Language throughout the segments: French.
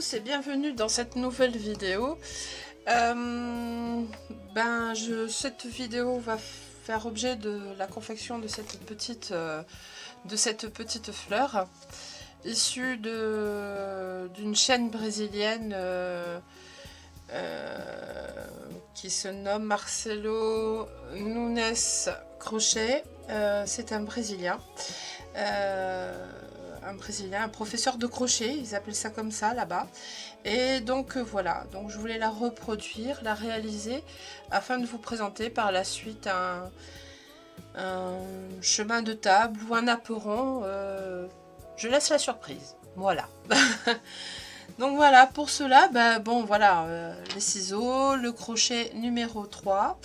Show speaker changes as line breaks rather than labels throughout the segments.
tous et bienvenue dans cette nouvelle vidéo. Cette vidéo va faire objet de la confection de cette petite fleur issue d'une chaîne brésilienne qui se nomme Marcelo Nunes Crochet. C'est un Brésilien. Un professeur de crochet, ils appellent ça comme ça là-bas. Et donc voilà, donc je voulais la reproduire, la réaliser, afin de vous présenter par la suite un chemin de table ou un apéron. Je laisse la surprise, voilà. Donc voilà, pour cela, les ciseaux, le crochet numéro 3,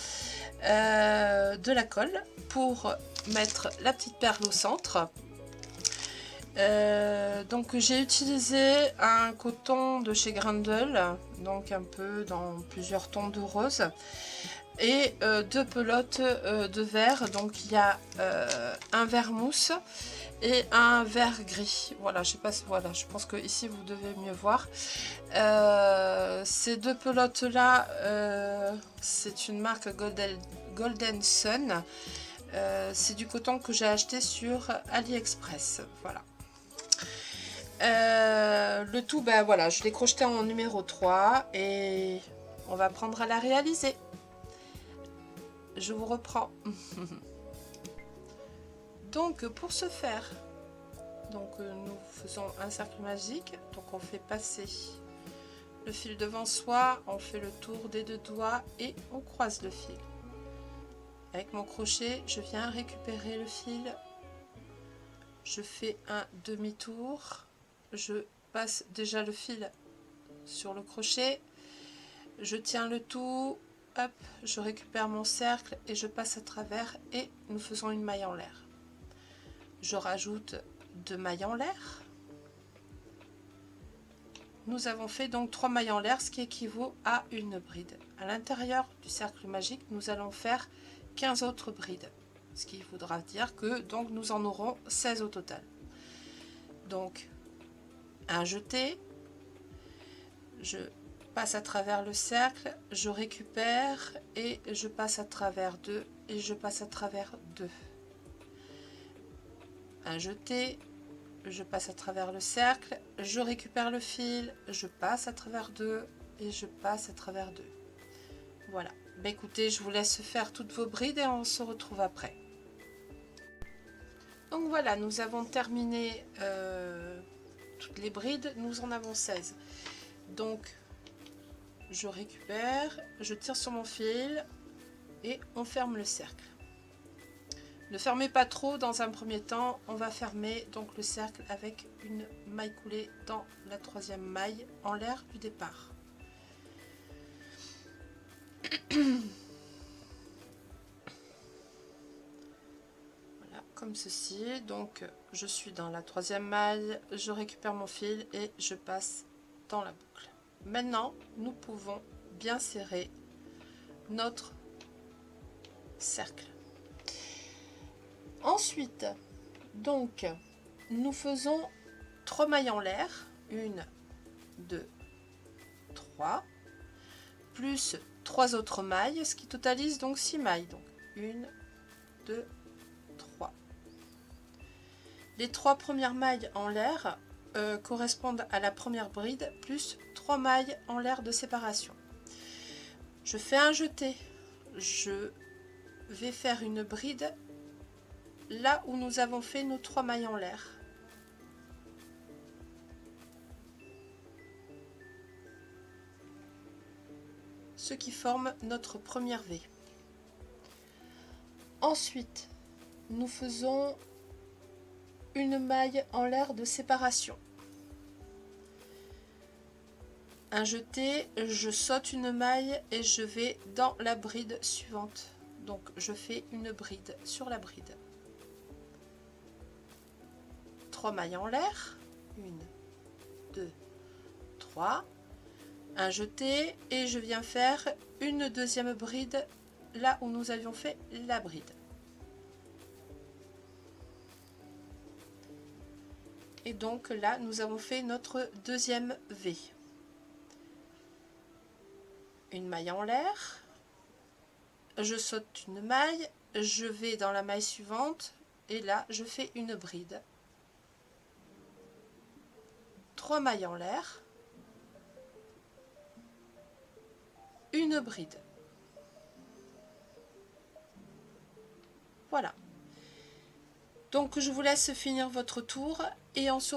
de la colle pour mettre la petite perle au centre. Donc j'ai utilisé un coton de chez Grendel, donc un peu dans plusieurs tons de rose, et deux pelotes de verre. Donc il y a un vert mousse et un vert gris. Voilà, je sais pas, voilà, je pense que ici vous devez mieux voir. Ces deux pelotes là, c'est une marque Golden Sun. C'est du coton que j'ai acheté sur AliExpress. Voilà. Le tout, je l'ai crocheté en numéro 3 et on va prendre à la réaliser. Je vous reprends. Donc pour ce faire, nous faisons un cercle magique. Donc on fait passer le fil devant soi, on fait le tour des deux doigts et on croise le fil. Avec mon crochet, je viens récupérer le fil. Je fais un demi-tour. Je passe déjà le fil sur le crochet, je tiens le tout, hop, je récupère mon cercle et je passe à travers et nous faisons une maille en l'air. Je rajoute 2 mailles en l'air. Nous avons fait donc 3 mailles en l'air, ce qui équivaut à une bride. À l'intérieur du cercle magique, nous allons faire 15 autres brides, ce qui voudra dire que donc nous en aurons 16 au total. Donc un jeté, je passe à travers le cercle, je récupère et je passe à travers 2 et je passe à travers 2. Un jeté, je passe à travers le cercle, je récupère le fil, je passe à travers 2 et je passe à travers 2. Voilà. Écoutez, je vous laisse faire toutes vos brides et on se retrouve après. Donc voilà, nous avons terminé toutes les brides, nous en avons 16. Donc je récupère, je tire sur mon fil et on ferme le cercle. Ne fermez pas trop dans un premier temps, on va fermer donc le cercle avec une maille coulée dans la 3e maille en l'air du départ. Voilà, comme ceci. Donc je suis dans la 3e maille, je récupère mon fil et je passe dans la boucle. Maintenant, nous pouvons bien serrer notre cercle. Ensuite, donc, nous faisons 3 mailles en l'air, 1, 2, 3, plus 3 autres mailles, ce qui totalise donc 6 mailles. Donc 1, 2, 3. Les 3 premières mailles en l'air correspondent à la première bride, plus 3 mailles en l'air de séparation. Je fais un jeté, je vais faire une bride là où nous avons fait nos 3 mailles en l'air. Ce qui forme notre première V. Ensuite, nous faisons une maille en l'air de séparation. Un jeté, je saute une maille et je vais dans la bride suivante. Donc je fais une bride sur la bride. 3 mailles en l'air, 1, 2, 3, un jeté et je viens faire une deuxième bride là où nous avions fait la bride. Et donc là nous avons fait notre deuxième V. une maille en l'air, je saute une maille, je vais dans la maille suivante et là je fais une bride, 3 mailles en l'air, une bride. Voilà. Donc je vous laisse finir votre tour et on se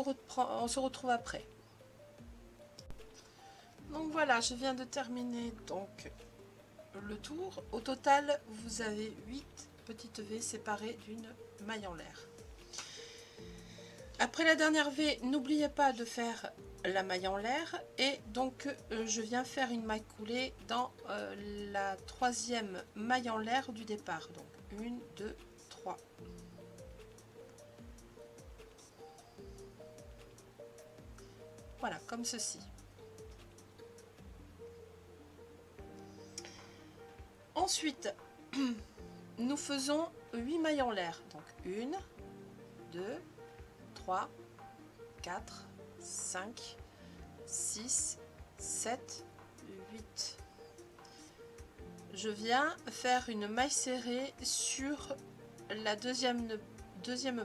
retrouve après. Donc voilà, je viens de terminer donc le tour. Au total, vous avez 8 petites V séparées d'une maille en l'air. Après la dernière V, n'oubliez pas de faire la maille en l'air et donc je viens faire une maille coulée dans la 3e maille en l'air du départ. Donc 1, 2, 3. Voilà, comme ceci. Ensuite, nous faisons 8 mailles en l'air. Donc 1, 2, 3, 4, 5, 6, 7, 8. Je viens faire une maille serrée sur la deuxième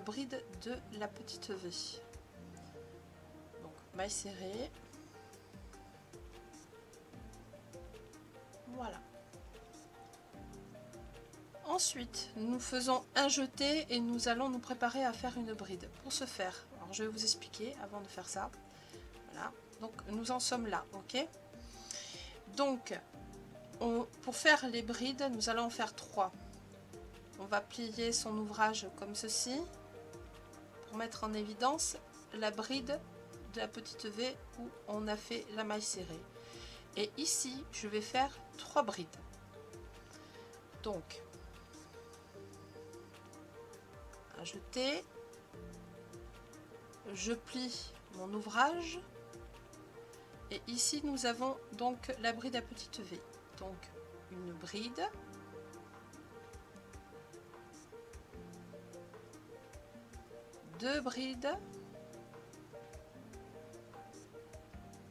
bride de la petite V. Donc maille serrée. Voilà. Ensuite, nous faisons un jeté et nous allons nous préparer à faire une bride. Pour ce faire, alors je vais vous expliquer avant de faire ça. Voilà, donc nous en sommes là, ok. Donc, pour faire les brides, nous allons en faire 3. On va plier son ouvrage comme ceci pour mettre en évidence la bride de la petite V où on a fait la maille serrée. Et ici, je vais faire 3 brides. Donc, un jeté, je plie mon ouvrage et ici nous avons donc la bride à petite V. Donc une bride, deux brides,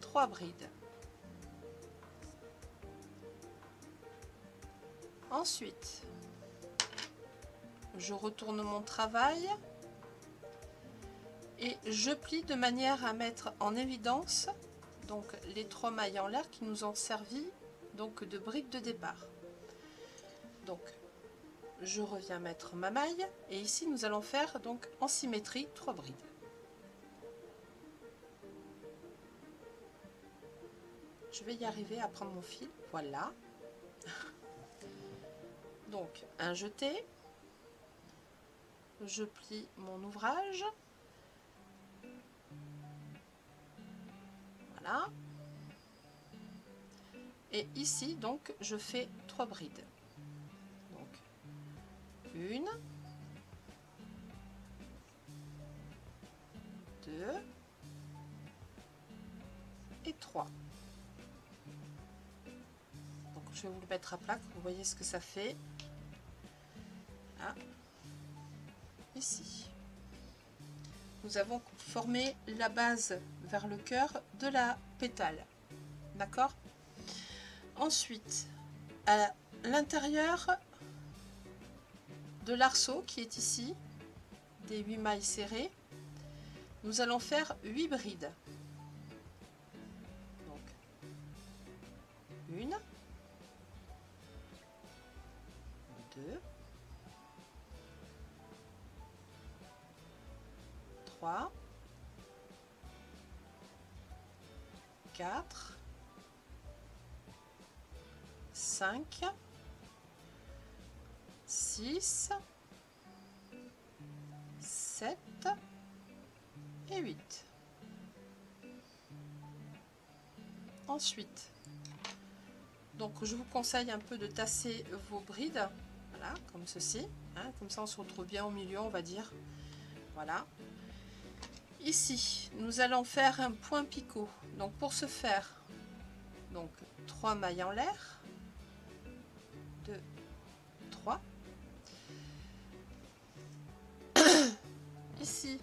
3 brides. Ensuite, je retourne mon travail et je plie de manière à mettre en évidence donc les 3 mailles en l'air qui nous ont servi donc de brides de départ. Donc je reviens mettre ma maille et ici nous allons faire donc en symétrie 3 brides. Je vais y arriver à prendre mon fil, voilà. Donc un jeté, je plie mon ouvrage, voilà, et ici donc je fais 3 brides. Donc 1, 2 et 3. Donc je vais vous le mettre à plat, que vous voyez ce que ça fait. Là, ici. Nous avons formé la base vers le cœur de la pétale. D'accord? Ensuite, à l'intérieur de l'arceau qui est ici, des 8 mailles serrées, nous allons faire 8 brides. Donc, 1, 2, 3, 4, 5, 6, 7 et 8. Ensuite, donc je vous conseille un peu de tasser vos brides, voilà, comme ceci, hein, comme ça on se retrouve bien au milieu, on va dire. Voilà. Ici, nous allons faire un point picot. Donc pour ce faire, donc 3 mailles en l'air, 2, 3. Ici,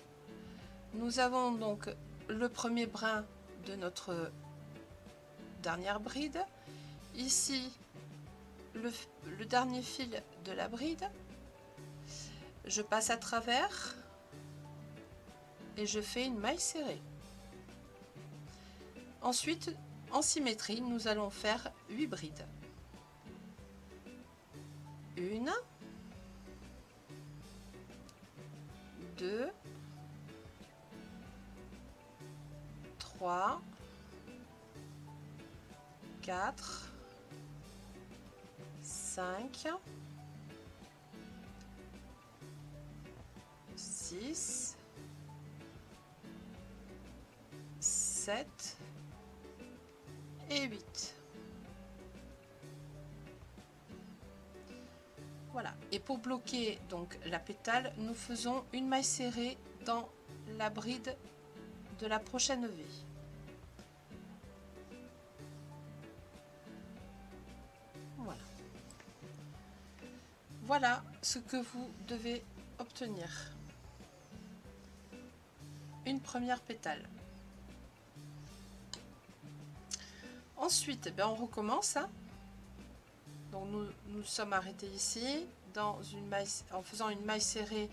nous avons donc le premier brin de notre dernière bride ici le dernier fil de la bride, je passe à travers et je fais une maille serrée. Ensuite, en symétrie, nous allons faire 8 brides. 1, 2, 3, 4, 5, 6, 7 et 8. Voilà. Et pour bloquer donc la pétale, nous faisons une maille serrée dans la bride de la prochaine V. Voilà. Voilà ce que vous devez obtenir. Une première pétale. Ensuite, on recommence. Donc nous sommes arrêtés ici dans une maille, en faisant une maille serrée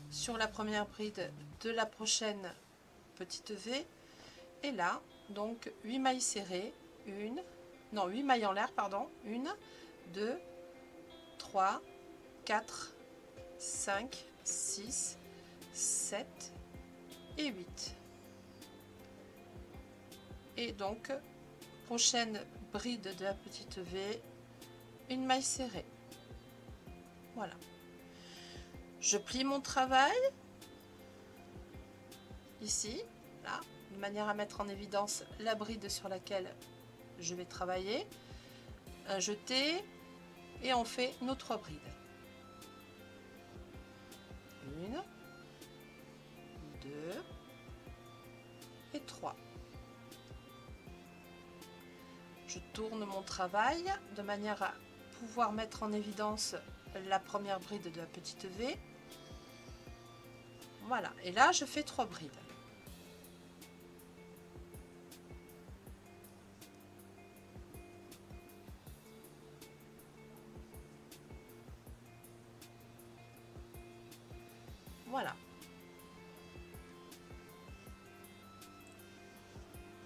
sur la première bride de la prochaine petite V. Et là, donc 8 mailles serrées, 8 mailles en l'air, pardon, 1, 2, 3, 4, 5, 6, 7 et 8. Et donc, prochaine bride de la petite V, une maille serrée. Voilà. Je plie mon travail ici, là, de manière à mettre en évidence la bride sur laquelle je vais travailler. Un jeté et on fait nos 3 brides. 1, 2 et 3. Je tourne mon travail de manière à pouvoir mettre en évidence la première bride de la petite V. Voilà, et là je fais 3 brides. Voilà.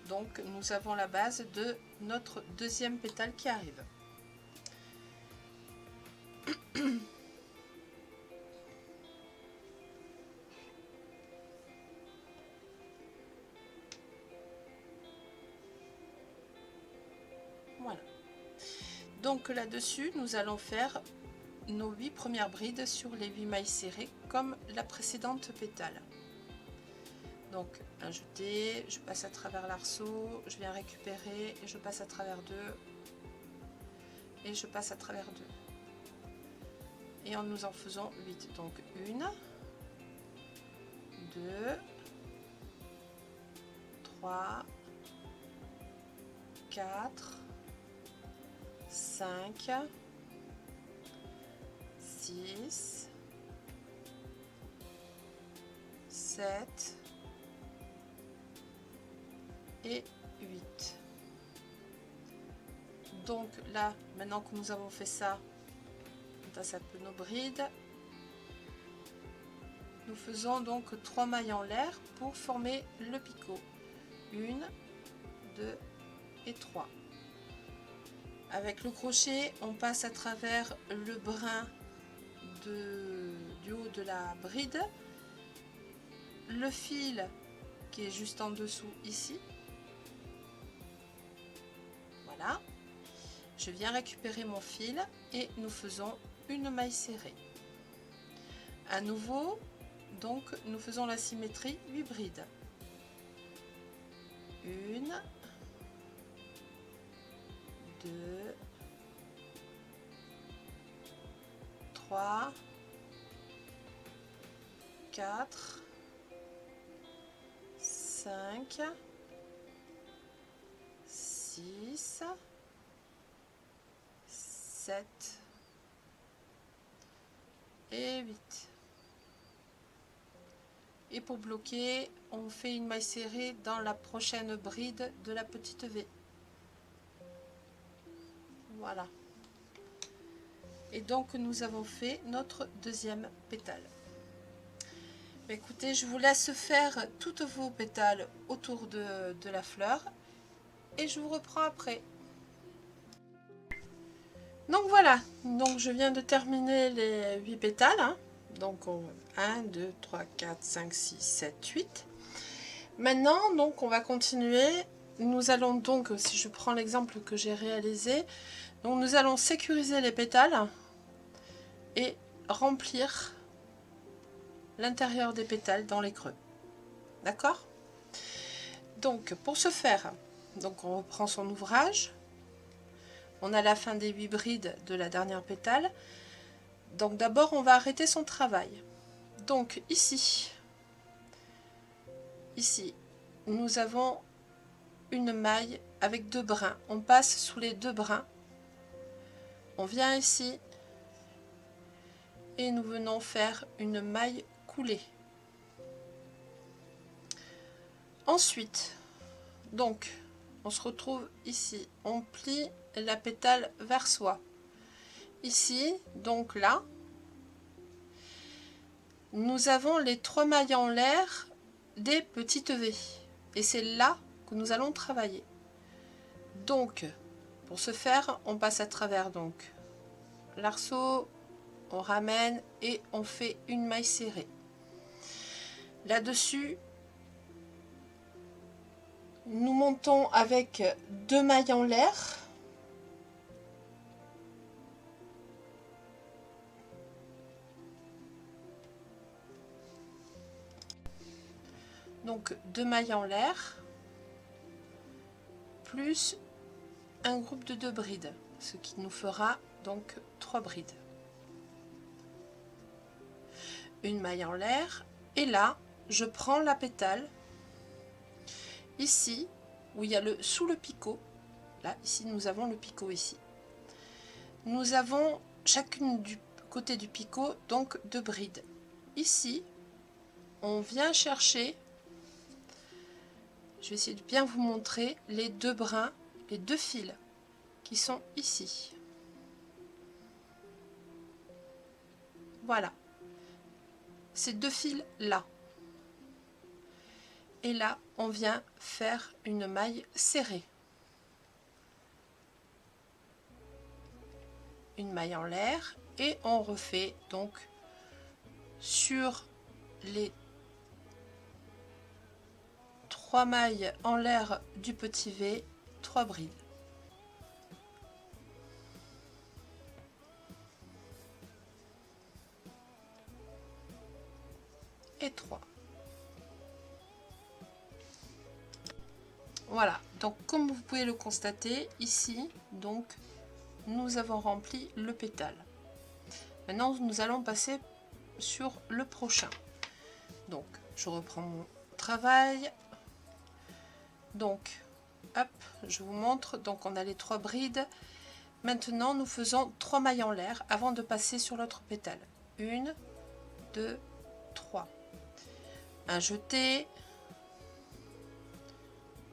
Donc nous avons la base de notre deuxième pétale qui arrive. Voilà. Donc là-dessus, nous allons faire nos 8 premières brides sur les 8 mailles serrées comme la précédente pétale. Donc un jeté, je passe à travers l'arceau, je viens récupérer et je passe à travers 2 et je passe à travers 2 et en nous en faisant 8. Donc 1, 2, 3, 4, 5, 6, 7 et 8. Donc là, maintenant que nous avons fait ça, on passe un peu nos brides. Nous faisons donc 3 mailles en l'air pour former le picot. 1, 2 et 3. Avec le crochet, on passe à travers le brin du haut de la bride, le fil qui est juste en dessous ici. Voilà. Je viens récupérer mon fil et nous faisons une maille serrée. À nouveau, donc nous faisons la symétrie 8 brides. 1, 2, 3, 4, 5, 6, 7 et 8. Et pour bloquer, on fait une maille serrée dans la prochaine bride de la petite V. Voilà. Et donc nous avons fait notre deuxième pétale. Écoutez, je vous laisse faire toutes vos pétales autour de la fleur et je vous reprends après. Donc voilà, donc je viens de terminer les 8 pétales, hein. Donc 1, 2, 3, 4, 5, 6, 7, 8. Maintenant, donc on va continuer. Nous allons donc, si je prends l'exemple que j'ai réalisé, donc nous allons sécuriser les pétales et remplir l'intérieur des pétales dans les creux. D'accord? Donc pour ce faire, donc on reprend son ouvrage. On a la fin des 8 brides de la dernière pétale. Donc d'abord on va arrêter son travail. Donc ici, nous avons une maille avec 2 brins. On passe sous les 2 brins. On vient ici et nous venons faire une maille coulée. Ensuite, donc, on se retrouve ici. On plie la pétale vers soi. Ici, donc là, nous avons les 3 mailles en l'air des petites V. Et c'est là que nous allons travailler. Donc, pour ce faire, on passe à travers donc l'arceau, on ramène et on fait une maille serrée. Là-dessus, nous montons avec 2 mailles en l'air. Donc 2 mailles en l'air, plus un groupe de 2 brides, ce qui nous fera donc 3 brides. Une maille en l'air, et là, je prends la pétale, ici, où il y a sous le picot, là, ici, nous avons le picot ici. Nous avons chacune du côté du picot, donc 2 brides. Ici, on vient chercher, je vais essayer de bien vous montrer, les 2 brins, les 2 fils qui sont ici. Voilà. Ces 2 fils là. Et là, on vient faire une maille serrée. Une maille en l'air et on refait donc sur les 3 mailles en l'air du petit V, 3 brides. Et 3. Voilà, donc comme vous pouvez le constater ici, donc nous avons rempli le pétale. Maintenant nous allons passer sur le prochain. Donc je reprends mon travail. Donc hop, je vous montre. Donc on a les 3 brides. Maintenant nous faisons 3 mailles en l'air avant de passer sur l'autre pétale. 1, 2, 3. Un jeté.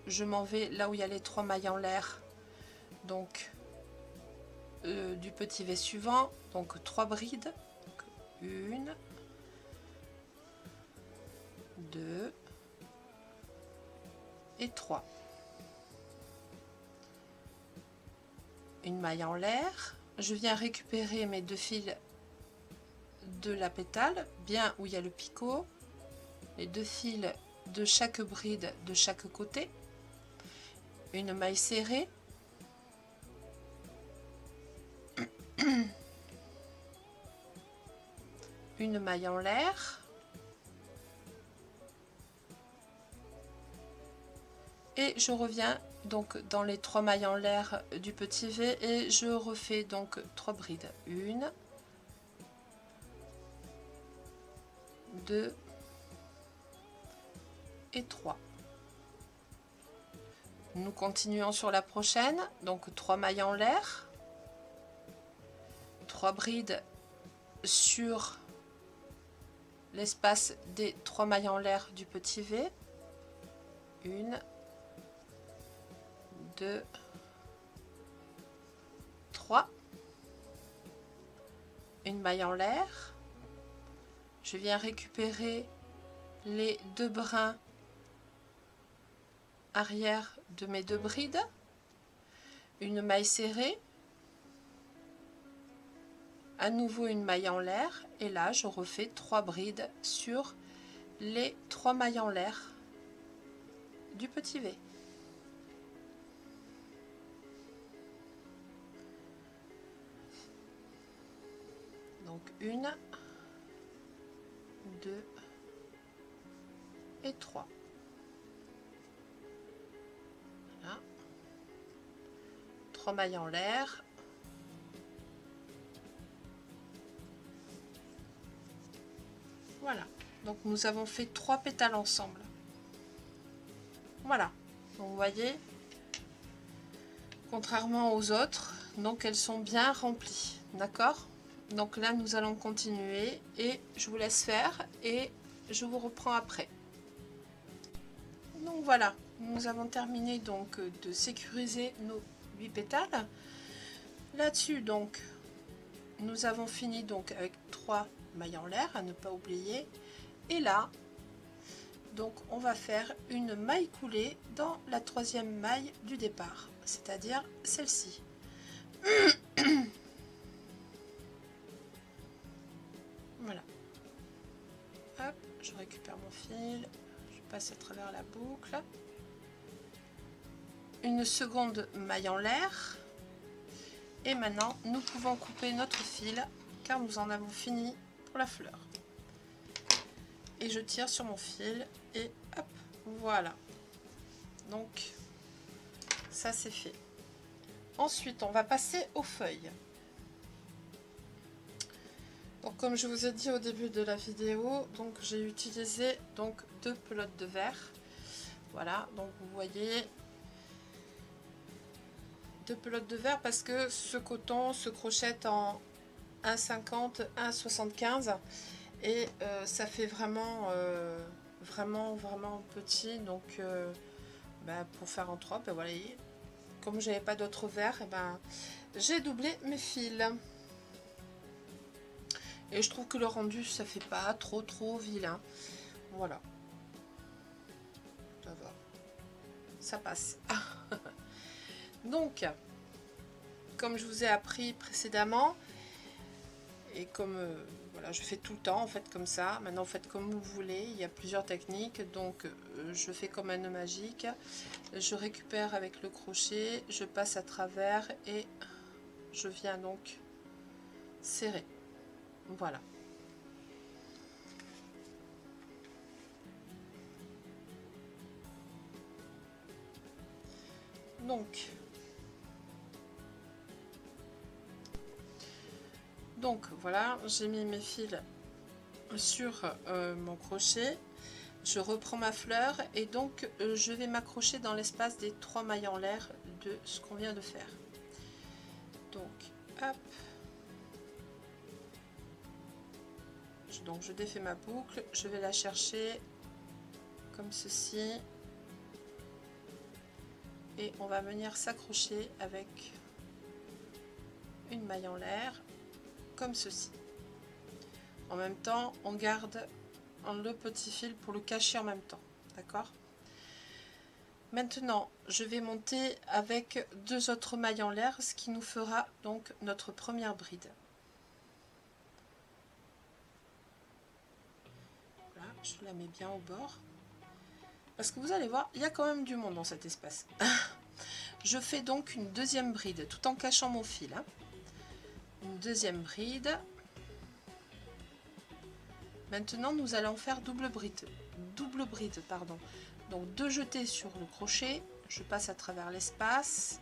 Je m'en vais là où il y a les 3 mailles en l'air, donc du petit V suivant, donc 3 brides, 1, 2 et 3. Une maille en l'air, je viens récupérer mes 2 fils de la pétale, bien où il y a le picot, les 2 fils de chaque bride de chaque côté, une maille serrée, une maille en l'air et je reviens donc dans les 3 mailles en l'air du petit V et je refais donc 3 brides. 1, 2 et 3. Nous continuons sur la prochaine, donc 3 mailles en l'air, 3 brides sur l'espace des 3 mailles en l'air du petit V, 1, 2, 3, une maille en l'air, je viens récupérer les 2 brins arrière de mes 2 brides, une maille serrée, à nouveau une maille en l'air, et là je refais 3 brides sur les 3 mailles en l'air du petit V. Donc 1, 2 et 3. Voilà. 3 mailles en l'air. Voilà. Donc nous avons fait 3 pétales ensemble. Voilà. Donc vous voyez, contrairement aux autres, donc elles sont bien remplies. D'accord? Donc là nous allons continuer et je vous laisse faire et je vous reprends après. Donc voilà, nous avons terminé donc de sécuriser nos 8 pétales. Là-dessus donc nous avons fini donc avec 3 mailles en l'air à ne pas oublier, et là donc on va faire une maille coulée dans la 3e maille du départ, c'est-à-dire celle-ci. Voilà. Hop, je récupère mon fil, je passe à travers la boucle, une seconde maille en l'air, et maintenant nous pouvons couper notre fil car nous en avons fini pour la fleur. Et je tire sur mon fil et hop, voilà. Donc ça c'est fait. Ensuite on va passer aux feuilles. Donc comme je vous ai dit au début de la vidéo, donc j'ai utilisé donc 2 pelotes de verre. Voilà, donc vous voyez 2 pelotes de verre parce que ce coton se crochette en 1,50, 1,75 et ça fait vraiment vraiment petit. Donc pour faire en 3, ben voilà, comme j'avais pas d'autres verres, j'ai doublé mes fils. Et je trouve que le rendu, ça fait pas trop vilain. Voilà. Ça va. Ça passe. Donc, comme je vous ai appris précédemment, et comme voilà, je fais tout le temps en fait comme ça. Maintenant, faites comme vous voulez. Il y a plusieurs techniques. Donc, je fais comme un nœud magique. Je récupère avec le crochet, je passe à travers et je viens donc serrer. Voilà. Donc voilà, j'ai mis mes fils sur mon crochet. Je reprends ma fleur et donc je vais m'accrocher dans l'espace des 3 mailles en l'air de ce qu'on vient de faire. Donc hop. Donc je défais ma boucle, je vais la chercher comme ceci et on va venir s'accrocher avec une maille en l'air comme ceci. En même temps, on garde le petit fil pour le cacher en même temps, d'accord? Maintenant, je vais monter avec 2 autres mailles en l'air, ce qui nous fera donc notre première bride. Je la mets bien au bord parce que vous allez voir, il y a quand même du monde dans cet espace. Je fais donc une 2e bride tout en cachant mon fil, hein. Une 2e bride. Maintenant nous allons faire double bride pardon. Donc 2 jetés sur le crochet, je passe à travers l'espace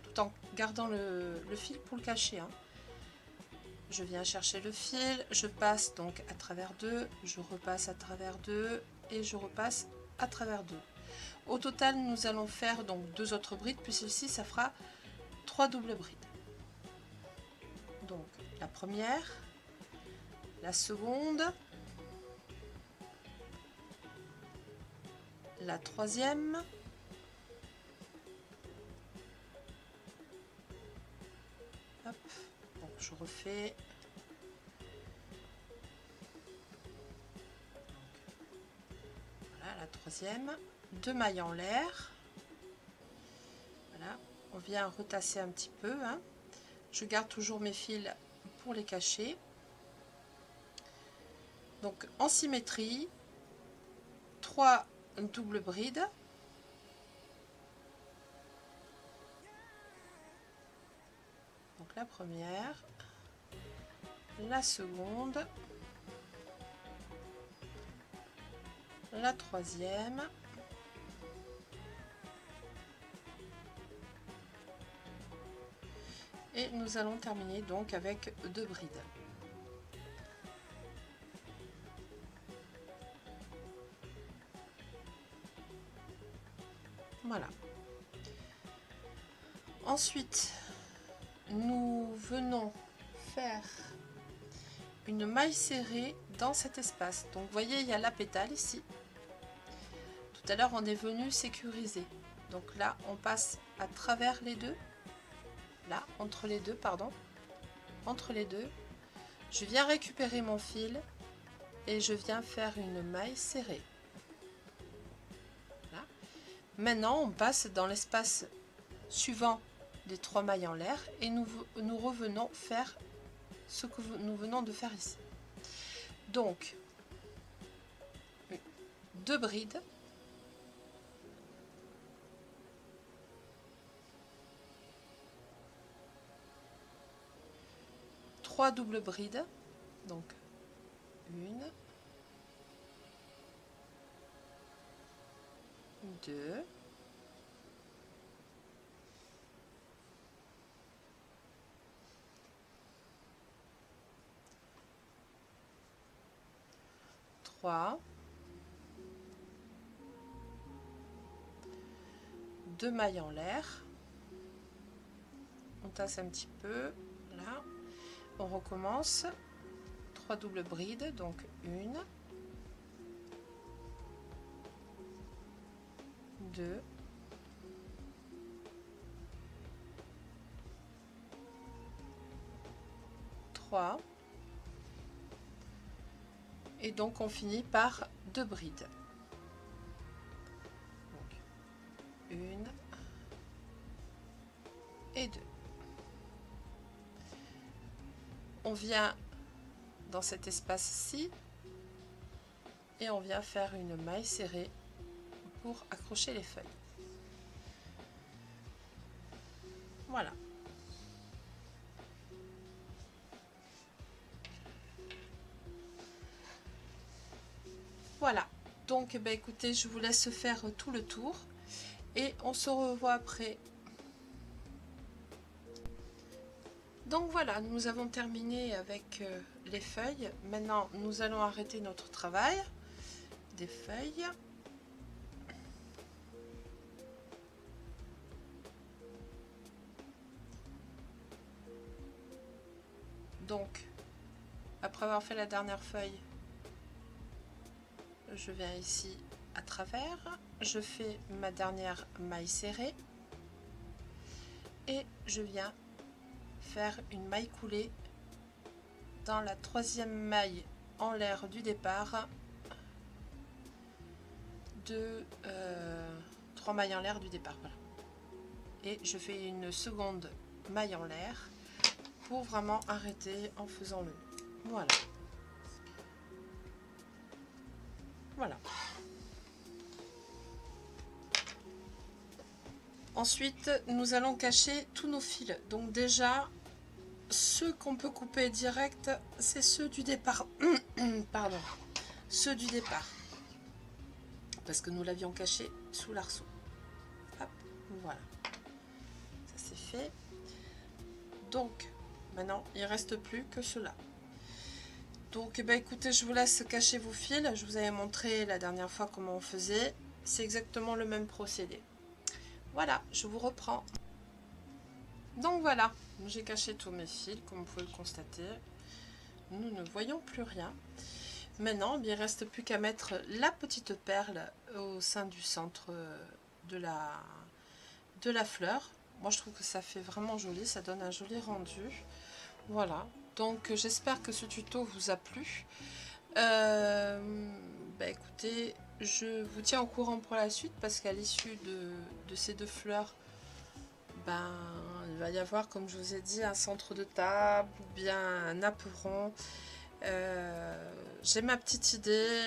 tout en gardant le fil pour le cacher, hein. Je viens chercher le fil, je passe donc à travers 2, je repasse à travers 2 et je repasse à travers 2. Au total, nous allons faire donc 2 autres brides, puis celle-ci, ça fera 3 doubles brides. Donc la première, la seconde, la 3e, Hop. Donc je refais. Voilà la troisième. 2 mailles en l'air. Voilà, on vient retasser un petit peu, hein. Je garde toujours mes fils pour les cacher. Donc en symétrie, 3 doubles brides. Donc la première, la seconde, la troisième, et nous allons terminer donc avec 2 brides. Voilà. Ensuite, nous venons faire une maille serrée dans cet espace. Donc vous voyez, il y a la pétale ici. Tout à l'heure, on est venu sécuriser. Donc là, on passe à travers les deux. Là, entre les deux, pardon. Entre les deux. Je viens récupérer mon fil et je viens faire une maille serrée. Là. Maintenant, on passe dans l'espace suivant des 3 mailles en l'air et nous revenons faire ce que nous venons de faire ici. Donc 2 brides, trois doubles brides, donc 1, 2, 3, 2 mailles en l'air, on tasse un petit peu, là, on recommence, 3 doubles brides, donc 1, 2, 3, et donc on finit par 2 brides. Donc, 1 et 2. On vient dans cet espace-ci et on vient faire une maille serrée pour accrocher les feuilles. Voilà. Voilà. Donc, bah, écoutez, je vous laisse faire tout le tour et on se revoit après. Donc voilà, nous avons terminé avec les feuilles. Maintenant, nous allons arrêter notre travail des feuilles. Donc, après avoir fait la dernière feuille, je viens ici à travers, je fais ma dernière maille serrée et je viens faire une maille coulée dans la troisième maille en l'air du départ de 3 mailles en l'air du départ. Voilà. Et je fais une seconde maille en l'air pour vraiment arrêter en faisant le nœud. Voilà. Voilà. Ensuite, nous allons cacher tous nos fils. Donc déjà, ceux qu'on peut couper direct, c'est ceux du départ. Pardon. Ceux du départ. Parce que nous l'avions caché sous l'arceau. Hop, voilà. Ça c'est fait. Donc, maintenant, il ne reste plus que cela. Donc, bah, écoutez, je vous laisse cacher vos fils. Je vous avais montré la dernière fois comment on faisait. C'est exactement le même procédé. Voilà, je vous reprends. Donc voilà, j'ai caché tous mes fils, comme vous pouvez le constater. Nous ne voyons plus rien. Maintenant, il ne reste plus qu'à mettre la petite perle au sein du centre de la fleur. moi je trouve que ça fait vraiment joli, ça donne un joli rendu. Voilà, donc j'espère que ce tuto vous a plu. Bah écoutez, je vous tiens au courant pour la suite, parce qu'à l'issue de ces 2 fleurs, ben il va y avoir, comme je vous ai dit, un centre de table ou bien un apron. J'ai ma petite idée,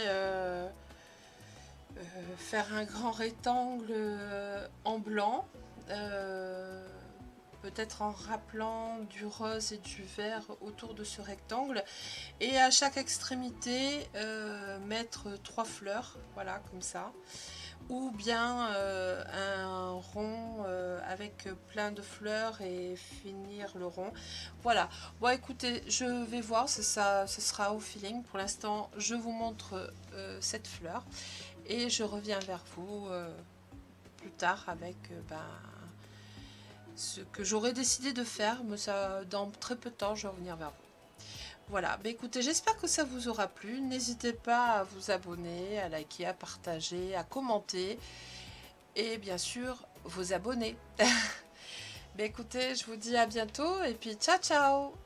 faire un grand rectangle en blanc, peut-être en rappelant du rose et du vert autour de ce rectangle, et à chaque extrémité mettre 3 fleurs, voilà, comme ça, ou bien un rond avec plein de fleurs et finir le rond. Voilà, bon écoutez, je vais voir, c'est ça, ce sera au feeling. Pour l'instant je vous montre cette fleur et je reviens vers vous plus tard avec ce que j'aurais décidé de faire, mais ça, dans très peu de temps je vais revenir vers vous. Voilà, bah écoutez, j'espère que ça vous aura plu. N'hésitez pas à vous abonner, à liker, à partager, à commenter et bien sûr vous abonner. Bah écoutez, je vous dis à bientôt et puis ciao ciao.